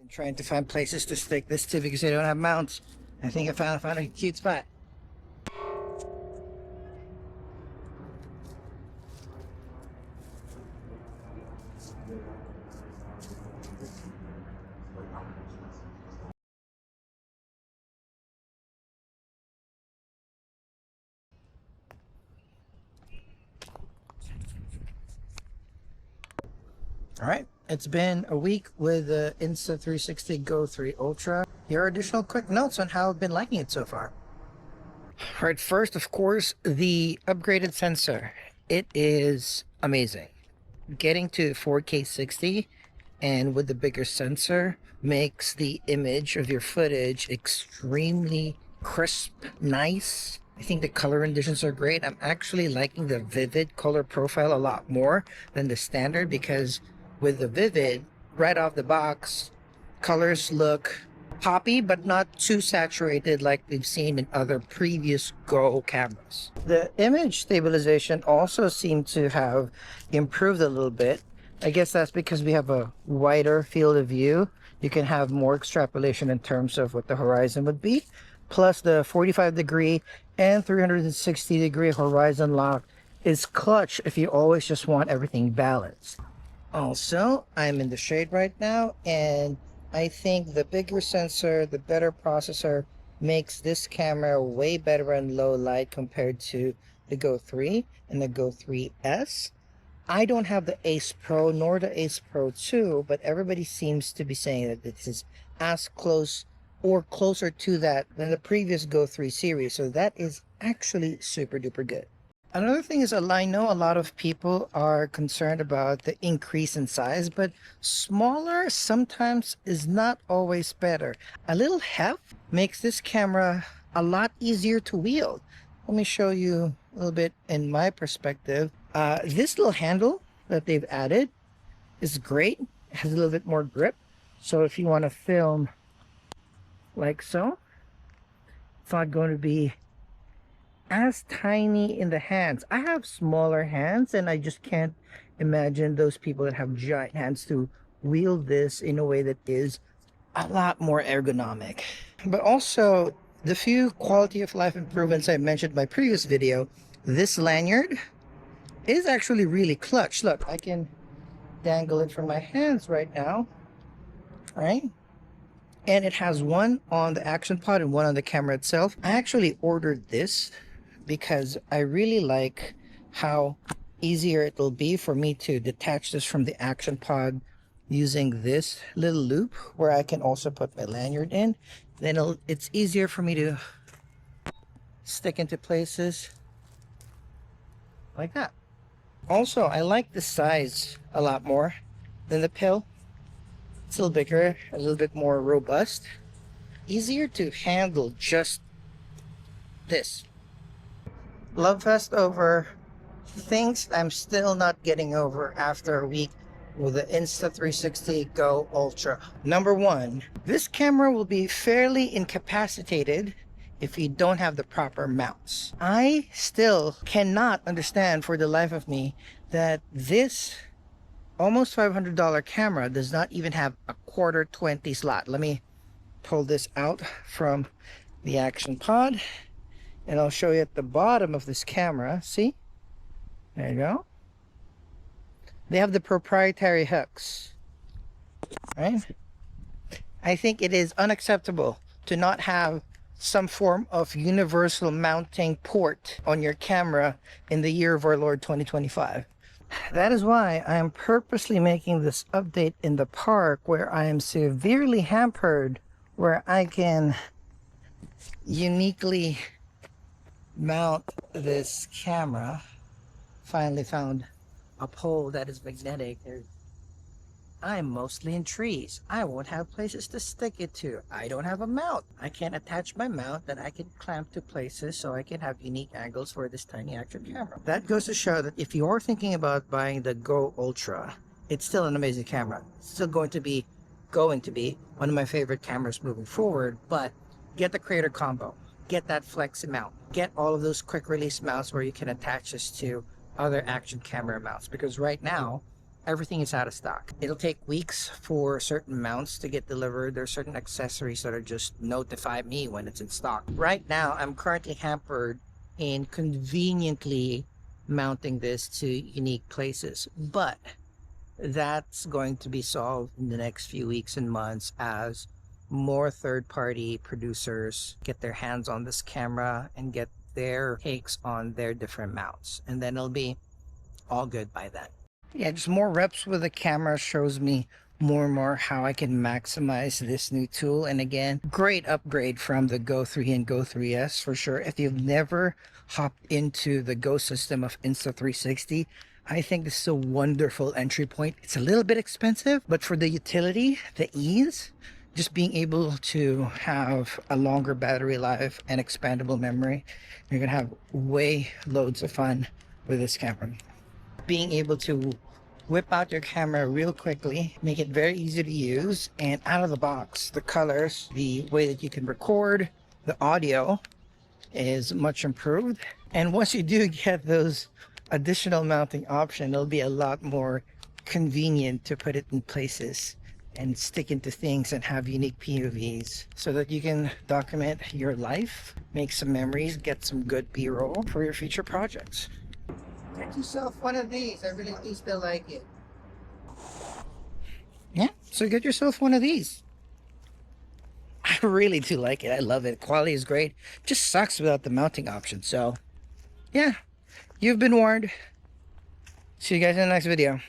I'm trying to find places to stick this to because I don't have mounts. I think I found a cute spot. All right, it's been a week with the Insta360 Go 3 Ultra. Here are additional quick notes on how I've been liking it so far. All right, first, of course, the upgraded sensor. It is amazing. Getting to 4K 60 and with the bigger sensor makes the image of your footage extremely crisp, nice. I think the color renditions are great. I'm actually liking the vivid color profile a lot more than the standard because with the vivid, right off the box, colors look poppy but not too saturated like we've seen in other previous Go cameras. The image stabilization also seemed to have improved a little bit. I guess that's because we have a wider field of view. You can have more extrapolation in terms of what the horizon would be. Plus the 45-degree and 360-degree horizon lock is clutch if you always just want everything balanced. Also, I'm in the shade right now, and I think the bigger sensor, the better processor makes this camera way better in low light compared to the Go 3 and the Go 3S. I don't have the Ace Pro nor the Ace Pro 2, but everybody seems to be saying that this is as close or closer to that than the previous Go 3 series. So that is actually super duper good. Another thing is, I know a lot of people are concerned about the increase in size, but smaller sometimes is not always better. A little heft makes this camera a lot easier to wield. Let me show you a little bit in my perspective. This little handle that they've added is great. It has a little bit more grip. So if you want to film like so, it's not going to be as tiny in the hands. I have smaller hands and I just can't imagine those people that have giant hands to wield this in a way that is a lot more ergonomic. But also the few quality of life improvements I mentioned in my previous video, this lanyard is actually really clutch. Look, I can dangle it from my hands right now, right? And it has one on the action pod and one on the camera itself. I actually ordered this because I really like how easier it will be for me to detach this from the action pod using this little loop where I can also put my lanyard in. Then it's easier for me to stick into places like that. Also, I like the size a lot more than the pill. It's a little bigger, a little bit more robust, easier to handle just this. Love fest over things I'm still not getting over after a week with the Insta360 Go Ultra. Number one, this camera will be fairly incapacitated if you don't have the proper mounts. I still cannot understand for the life of me that this almost $500 camera does not even have a 1/4 slot. Let me pull this out from the action pod and I'll show you at the bottom of this camera. See? There you go. They have the proprietary hooks, right? I think it is unacceptable to not have some form of universal mounting port on your camera in the year of our Lord 2025. That is why I am purposely making this update in the park where I am severely hampered, where I can uniquely mount this camera. Finally found a pole that is magnetic. I'm mostly in trees. I won't have places to stick it to. I don't have a mount. I can't attach my mount that I can clamp to places so I can have unique angles for this tiny action camera. That goes to show that if you're thinking about buying the Go Ultra, it's still an amazing camera. It's still going to be one of my favorite cameras moving forward, but get the creator combo. Get that flexi mount. Get all of those quick release mounts where you can attach this to other action camera mounts, because right now everything is out of stock. It'll take weeks for certain mounts to get delivered. There's certain accessories that are just notify me when it's in stock. Right now, I'm currently hampered in conveniently mounting this to unique places, but that's going to be solved in the next few weeks and months as more third-party producers get their hands on this camera and get their takes on their different mounts, and then it'll be all good by then. Yeah, just more reps with the camera shows me more and more how I can maximize this new tool. And again, great upgrade from the Go 3 and Go 3S for sure. If you've never hopped into the Go system of Insta360, I think this is a wonderful entry point. It's a little bit expensive, but for the utility, the ease, just being able to have a longer battery life and expandable memory, you're gonna have way loads of fun with this camera. Being able to whip out your camera real quickly, make it very easy to use, and out of the box, the colors, the way that you can record, the audio is much improved. And once you do get those additional mounting options, it'll be a lot more convenient to put it in places and stick into things and have unique POVs so that you can document your life, make some memories, get some good B-roll for your future projects. Get yourself one of these. I really do still like it. Yeah, so get yourself one of these. I really do like it. I love it. Quality is great. Just sucks without the mounting option. So, yeah, you've been warned. See you guys in the next video.